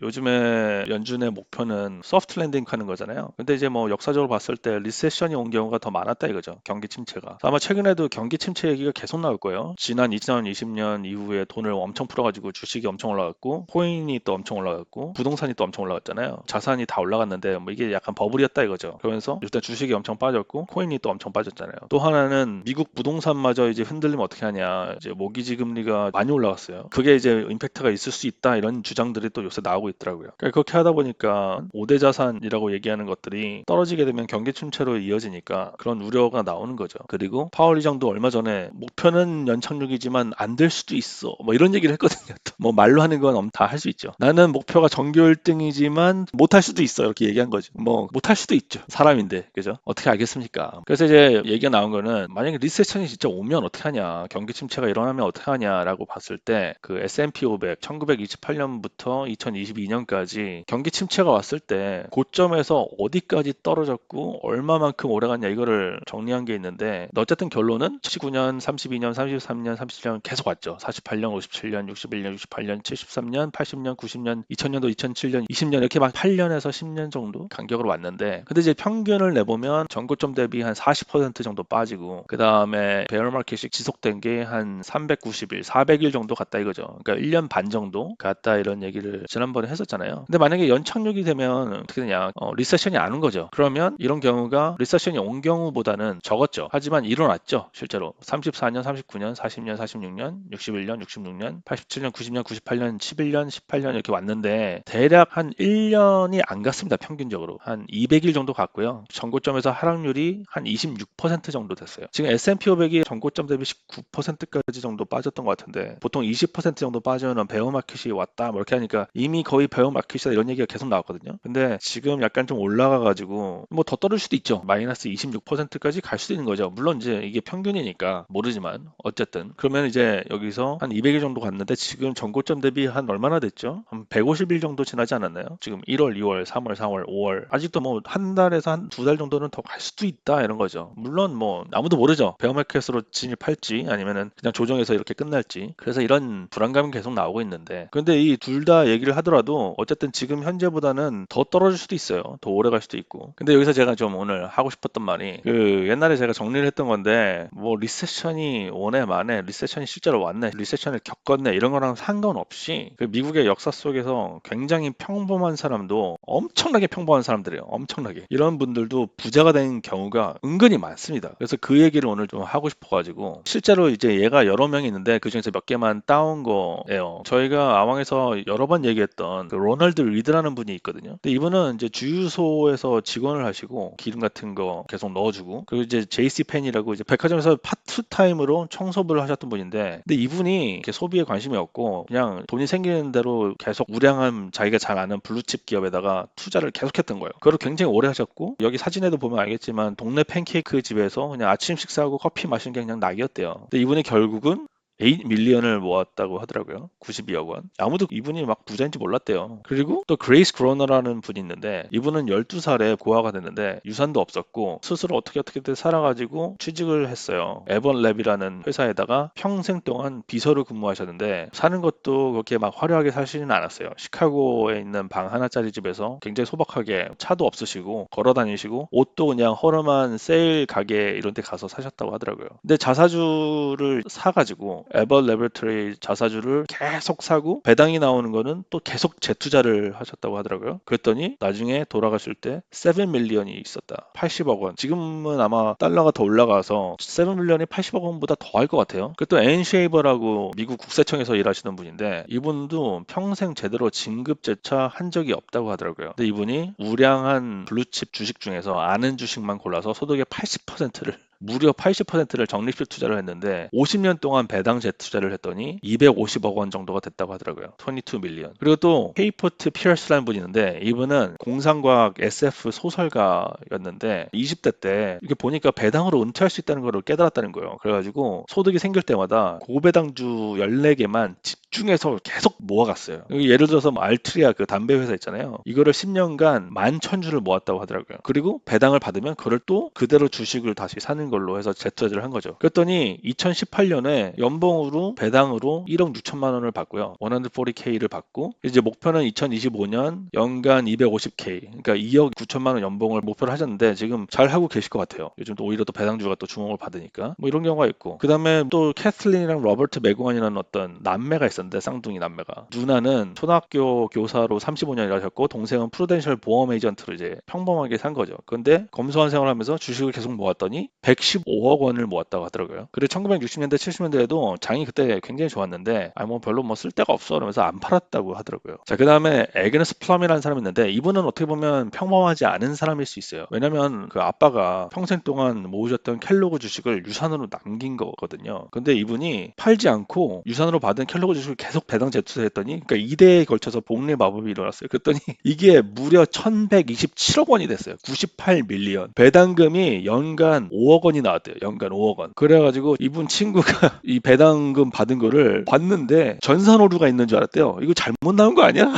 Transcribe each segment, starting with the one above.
요즘에 연준의 목표는 소프트 랜딩 하는 거잖아요. 근데 이제 뭐 역사적으로 봤을 때 리세션이 온 경우가 더 많았다 이거죠. 경기 침체가. 아마 최근에도 경기 침체 얘기가 계속 나올 거예요. 지난 2020년 이후에 돈을 엄청 풀어가지고 주식이 엄청 올라갔고 코인이 또 엄청 올라갔고 부동산이 또 엄청 올라갔잖아요. 자산이 다 올라갔는데 뭐 이게 약간 버블이었다 이거죠. 그러면서 일단 주식이 엄청 빠졌고 코인이 또 엄청 빠졌잖아요. 또 하나는 미국 부동산마저 이제 흔들리면 어떻게 하냐. 이제 모기지 금리가 많이 올라갔어요. 그게 이제 임팩트가 있을 수 있다 이런 주장들이 또 요새 나오고 있더라고요. 그러니까 그렇게 하다 보니까 5대 자산이라고 얘기하는 것들이 떨어지게 되면 경기 침체로 이어지니까 그런 우려가 나오는 거죠. 그리고 파월 의장도 얼마 전에 목표는 연착륙이지만 안 될 수도 있어. 뭐 이런 얘기를 했거든요. 뭐 말로 하는 건 다 할 수 있죠. 나는 목표가 전교 1등이지만 못할 수도 있어. 이렇게 얘기한 거죠. 뭐 못할 수도 있죠. 사람인데. 그죠? 어떻게 알겠습니까? 그래서 이제 얘기가 나온 거는 만약에 리세션이 진짜 오면 어떻게 하냐. 경기 침체가 일어나면 어떻게 하냐라고 봤을 때 그 S&P 500 1928년부터 2022년까지 경기 침체가 왔을 때 고점에서 어디까지 떨어졌고 얼마만큼 오래 갔냐 이거를 정리한 게 있는데 어쨌든 결론은 19년, 32년, 33년, 37년 계속 왔죠. 48년, 57년, 61년, 68년, 73년, 80년, 90년, 2000년도, 2007년, 20년 이렇게 막 8년에서 10년 정도 간격으로 왔는데 근데 이제 평균을 내보면 전고점 대비 한 40% 정도 빠지고 그 다음에 베어마켓이 지속된 게 한 390일, 400일 정도 갔다 이거죠. 그러니까 1년 반 정도 갔다 이런 얘기를 지난번에 했었잖아요. 근데 만약에 연착륙이 되면 어떻게 되냐? 리세션이 안 온 거죠. 그러면 이런 경우가 리세션이 온 경우보다는 적었죠. 하지만 일어났죠. 실제로 34년, 39년, 40년, 46년, 61년, 66년, 87년, 90년, 98년, 11년, 18년 이렇게 왔는데 대략 한 1년이 안 갔습니다. 평균적으로 한 200일 정도 갔고요. 전고점에서 하락률이 한 26% 정도 됐어요. 지금 S&P 500이 전고점 대비 19%까지 정도 빠졌던 것 같은데 보통 20% 정도 빠지면 베어마켓이 왔다 뭐 이렇게 하니까 이미 거의 베어마켓이다 이런 얘기가 계속 나왔거든요. 근데 지금 약간 좀 올라가가지고 뭐 더 떨어질 수도 있죠. 마이너스 26%까지 갈 수도 있는 거죠. 물론 이제 이게 평균이니까 모르지만 어쨌든 그러면 이제 여기서 한 200일 정도 갔는데 지금 전고점 대비 한 얼마나 됐죠? 한 150일 정도 지나지 않았나요? 지금 1월, 2월, 3월, 4월, 5월 아직도 뭐 한 달에서 한 두 달 정도는 더 갈 수도 있다 이런 거죠. 물론 뭐 아무도 모르죠. 베어마켓으로 진입할지 아니면은 그냥 조정해서 이렇게 끝날지. 그래서 이런 불안감이 계속 나오고 있는데 근데 이 둘 다 얘기를 하더라도 어쨌든 지금 현재보다는 더 떨어질 수도 있어요. 더 오래 갈 수도 있고. 근데 여기서 제가 좀 오늘 하고 싶었던 말이 그 옛날에 제가 정리를 했던 건데 뭐 리세션이 오네 마네 리세션이 실제로 왔네 리세션을 겪었네 이런 거랑 상관없이 그 미국의 역사 속에서 굉장히 평범한 사람도 엄청나게 평범한 사람들이에요. 엄청나게 이런 분들도 부자가 된 경우가 은근히 많습니다. 그래서 그 얘기를 오늘 좀 하고 싶어가지고 실제로 이제 얘가 여러 명이 있는데 그 중에서 몇 개만 따온 거예요. 저희가 아왕에서 여러 번 얘기했던 그 로널드 리드라는 분이 있거든요. 근데 이분은 이제 주유소에서 직원을 하시고 기름 같은 거 계속 넣어주고 그리고 이제 JC 펜이라고 이제 백화점에서 파트타임으로 청소부를 하셨던 분인데 근데 이분이 이렇게 소비에 관심이 없고 그냥 돈이 생기는 대로 계속 우량한 자기가 잘 아는 블루칩 기업에다가 투자를 계속했던 거예요. 그걸 굉장히 오래 하셨고 여기 사진에도 보면 알겠지만 동네 팬케이크 집에서 그냥 아침 식사하고 커피 마시는 게 그냥 낙이었대요. 근데 이분이 결국은 8 밀리언을 모았다고 하더라고요. 92억 원. 아무도 이분이 막 부자인지 몰랐대요. 그리고 또 그레이스 그로너라는 분이 있는데 이분은 12살에 고아가 됐는데 유산도 없었고 스스로 어떻게든 살아가지고 취직을 했어요. 에번랩이라는 회사에다가 평생 동안 비서로 근무하셨는데 사는 것도 그렇게 막 화려하게 사시지는 않았어요. 시카고에 있는 방 하나짜리 집에서 굉장히 소박하게 차도 없으시고 걸어 다니시고 옷도 그냥 허름한 세일 가게 이런 데 가서 사셨다고 하더라고요. 근데 자사주를 사가지고 에버 레버토리 자사주를 계속 사고 배당이 나오는 거는 또 계속 재투자를 하셨다고 하더라고요. 그랬더니 나중에 돌아가실 때 7 밀리언이 있었다. 80억 원. 지금은 아마 달러가 더 올라가서 7 밀리언이 80억 원보다 더 할 것 같아요. 그또 앤 쉐이버라고 미국 국세청에서 일하시는 분인데 이분도 평생 제대로 진급재차 한 적이 없다고 하더라고요. 근데 이분이 우량한 블루칩 주식 중에서 아는 주식만 골라서 소득의 80%를 무려 80%를 적립식 투자를 했는데 50년 동안 배당 재투자를 했더니 250억 원 정도가 됐다고 하더라고요. 22 밀리언. 그리고 또 헤이포트 피어스라는 분이 있는데 이분은 공상과학 SF 소설가였는데 20대 때 이렇게 보니까 배당으로 은퇴할 수 있다는 걸 깨달았다는 거예요. 그래가지고 소득이 생길 때마다 고배당주 14개만 집중해서 계속 모아갔어요. 예를 들어서 뭐 알트리아 그 담배 회사 있잖아요. 이거를 10년간 11,000주를 모았다고 하더라고요. 그리고 배당을 받으면 그걸 또 그대로 주식을 다시 사는 걸로 해서 재투자를 한 거죠. 그랬더니 2018년에 연봉으로 배당으로 1억 6천만 원을 받고요. 140K를 받고 이제 목표는 2025년 연간 250K, 그러니까 2억 9천만 원 연봉을 목표로 하셨는데 지금 잘 하고 계실 것 같아요. 요즘 또 오히려 또 배당주가 또 주목을 받으니까 뭐 이런 경우가 있고, 그 다음에 또 캐슬린이랑 로버트 맥고원이라는 어떤 남매가 있었는데, 쌍둥이 남매가. 누나는 초등학교 교사로 35년 일하셨고 동생은 프루덴셜 보험 에이전트로 이제 평범하게 산 거죠. 근데 검소한 생활하면서 주식을 계속 모았더니 115억 원을 모았다고 하더라고요. 그리고 1960년대 70년대에도 장이 그때 굉장히 좋았는데 뭐 별로 뭐 쓸 데가 없어 그러면서 안 팔았다고 하더라고요. 자, 그 다음에 에그네스 플럼이라는 사람이 있는데, 이분은 어떻게 보면 평범하지 않은 사람일 수 있어요. 왜냐면 그 아빠가 평생 동안 모으셨던 켈로그 주식을 유산으로 남긴 거거든요. 근데 이분이 팔지 않고 유산으로 받은 켈로그 주식을 계속 배당 재투자했더니, 그러니까 2대에 걸쳐서 복리 마법이 일어났어요. 그랬더니 이게 무려 1127억 원이 됐어요. 98 밀리언. 배당금이 연간 5억 원이 나왔대요. 연간 5억 원. 그래가지고 이분 친구가 이 배당금 받은 거를 봤는데 전산오류가 있는 줄 알았대요. 이거 잘못 나온 거 아니야?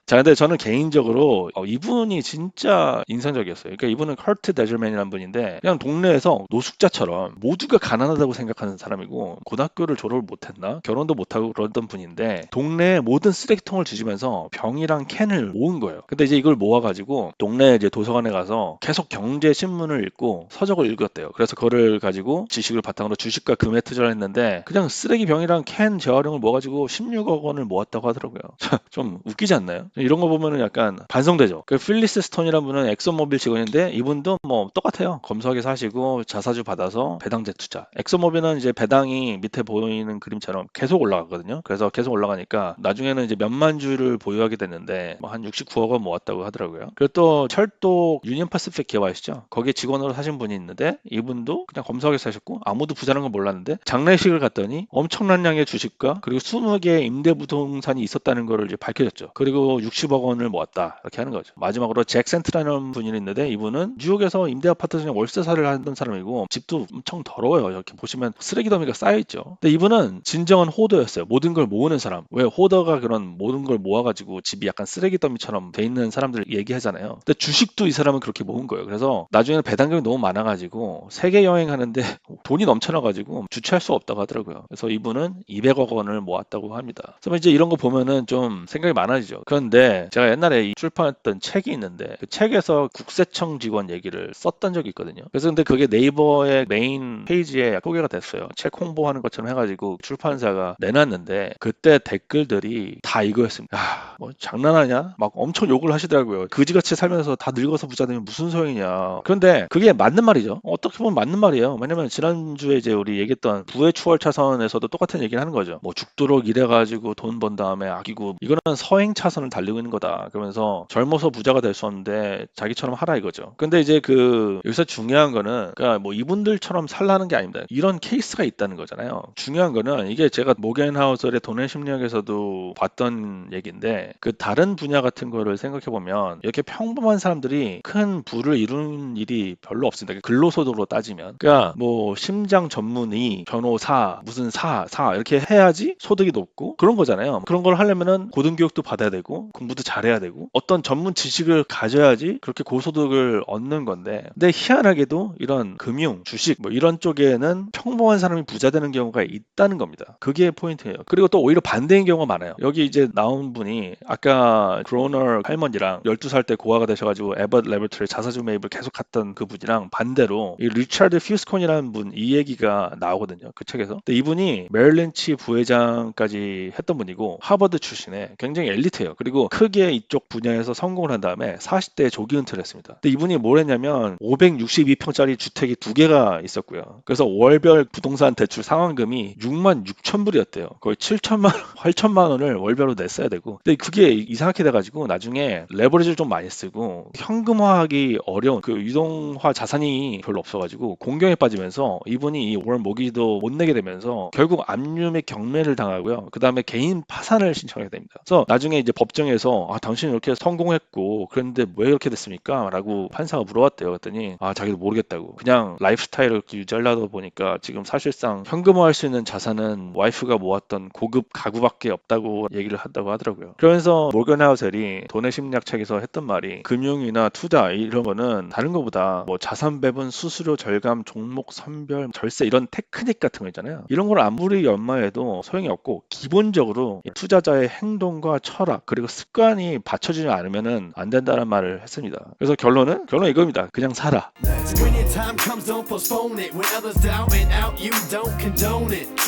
자, 근데 저는 개인적으로 이분이 진짜 인상적이었어요. 그러니까 이분은 커트 데즐맨이라는 분인데, 그냥 동네에서 노숙자처럼 모두가 가난하다고 생각하는 사람이고, 고등학교를 졸업을 못했나? 결혼도 못하고 그러던 분인데, 동네에 모든 쓰레기통을 뒤지면서 병이랑 캔을 모은 거예요. 근데 이제 이걸 모아가지고 동네 이제 도서관에 가서 계속 경제 신문을 읽고 서적을 읽었대요. 그래서 그거를 가지고 지식을 바탕으로 주식과 금에 투자를 했는데, 그냥 쓰레기 병이랑 캔 재활용을 모아가지고 16억 원을 모았다고 하더라고요. 좀 웃기지 않나요? 이런 거 보면은 약간 반성되죠. 그 필리스 스톤이라는 분은 엑소모빌 직원인데, 이분도 뭐 똑같아요. 검소하게 사시고 자사주 받아서 배당제 투자. 엑소모빌은 이제 배당이 밑에 보이는 그림처럼 계속 올라가거든요. 그래서 계속 올라가니까 나중에는 이제 몇만 주를 보유하게 됐는데 뭐 한 69억 원 모았다고 하더라고요. 그리고 또 철도 유니언 파시픽 기업 아시죠? 거기에 직원으로 사신 분이 있는데, 이분도 그냥 검소하게 사셨고 아무도 부자라는 걸 몰랐는데, 장례식을 갔더니 엄청난 양의 주식과 그리고 20개의 임대 부동산이 있었다는 걸 이제 밝혀졌죠. 그리고 60억 원을 모았다, 이렇게 하는 거죠. 마지막으로 잭 센트라는 분이 있는데, 이분은 뉴욕에서 임대 아파트 중에 월세살이를 하던 사람이고 집도 엄청 더러워요. 이렇게 보시면 쓰레기 더미가 쌓여있죠. 근데 이분은 진정한 호더였어요. 모든 걸 모으는 사람. 왜 호더가 그런 모든 걸 모아가지고 집이 약간 쓰레기 더미처럼 돼 있는 사람들 얘기하잖아요. 근데 주식도 이 사람은 그렇게 모은 거예요. 그래서 나중에는 배당금이 너무 많아가지고 세계 여행하는데 돈이 넘쳐나가지고 주체할 수 없다고 하더라고요. 그래서 이분은 200억 원을 모았다고 합니다. 그래서 이제 이런 거 보면은 좀 생각이 많아지죠. 그런데 제가 옛날에 출판했던 책이 있는데, 그 책에서 국세청 직원 얘기를 썼던 적이 있거든요. 그래서 근데 그게 네이버의 메인 페이지에 소개가 됐어요. 책 홍보하는 것처럼 해가지고 출판사가 내놨는데, 그때 댓글들이 다 이거였습니다. 뭐 장난하냐? 막 엄청 욕을 하시더라고요. 그지같이 살면서 다 늙어서 부자 되면 무슨 소용이냐. 그런데 그게 맞는 말이죠. 어떻게 보면 맞는 말이에요. 왜냐면 지난주에 이제 우리 얘기했던 부의 추월 차선에서도 똑같은 얘기를 하는 거죠. 뭐 죽도록 일해가지고 돈 번 다음에 아끼고, 이거는 서행 차선을 달리고 있는 거다. 그러면서 젊어서 부자가 될 수 없는데 자기처럼 하라 이거죠. 근데 이제 그 여기서 중요한 거는, 그러니까 뭐 이분들처럼 살라는 게 아닙니다. 이런 케이스가 있다는 거잖아요. 중요한 거는, 이게 제가 모겐하우설의 돈의 심리학에서도 봤던 얘기인데, 그 다른 분야 같은 거를 생각해 보면 이렇게 평범한 사람들이 큰 부를 이루는 일이 별로 없습니다. 근로소득으로 따지면, 그러니까 뭐 심장 전문의, 변호사, 무슨 사 이렇게 해야지 소득이 높고 그런 거잖아요. 그런 걸 하려면은 고등교육도 받아야 되고 공부도 잘해야 되고 어떤 전문 지식을 가져야지 그렇게 고소득을 얻는 건데, 근데 희한하게도 이런 금융, 주식 뭐 이런 쪽에는 평범한 사람이 부자 되는 경우가 있다는 겁니다. 그게 포인트예요. 그리고 또 오히려 반대인 경우가 많아요. 여기 이제 나온 분이 아까 그로너 할머니랑 12살 때 고아가 되셔가지고 에버트 레버토리 자사주 매입을 계속 갔던 그 분이랑 반대로 이 리차드 휴스콘이라는 분, 이 얘기가 나오거든요. 그 책에서. 근데 이분이 메릴린치 부회장까지 했던 분이고 하버드 출신에 굉장히 엘리트예요. 그리고 크게 이쪽 분야에서 성공을 한 다음에 40대에 조기 은퇴를 했습니다. 근데 이분이 뭘 했냐면 562평짜리 주택이 2개가 있었고요. 그래서 월별 부동산 대출 상환금이 6만 6천 불이었대요. 거의 7천만 원, 8천만 원을 월별로 냈어야 되고, 근데 그게 이상하게 돼가지고 나중에 레버리지를 좀 많이 쓰고 현금화하기 어려운 그 유동화 자산이 별로 없어가지고 공경에 빠지면서 이분이 월 모기도 못 내게 되면서 결국 압류 및 경매를 당하고요. 그 다음에 개인 파산을 신청하게 됩니다. 그래서 나중에 이제 법정에 법정에서 당신이 이렇게 성공했고 그런데 왜 이렇게 됐습니까? 라고 판사가 물어봤대요. 그랬더니 자기도 모르겠다고. 그냥 라이프스타일을 유지하려다 보니까 지금 사실상 현금화할 수 있는 자산은 와이프가 모았던 고급 가구밖에 없다고 얘기를 한다고 하더라고요. 그러면서 모건 하우셀이 돈의 심리학 책에서 했던 말이 금융이나 투자 이런 거는 다른 거보다 뭐 자산 배분, 수수료 절감, 종목 선별, 절세 이런 테크닉 같은 거 있잖아요. 이런 걸 아무리 연마해도 소용이 없고 기본적으로 이 투자자의 행동과 철학 그리고 습관이 받쳐지지 않으면은 안 된다는 말을 했습니다. 그래서 결론은 이겁니다. 그냥 살아. When your time comes, don't postpone it. When others down and out, you don't condone it.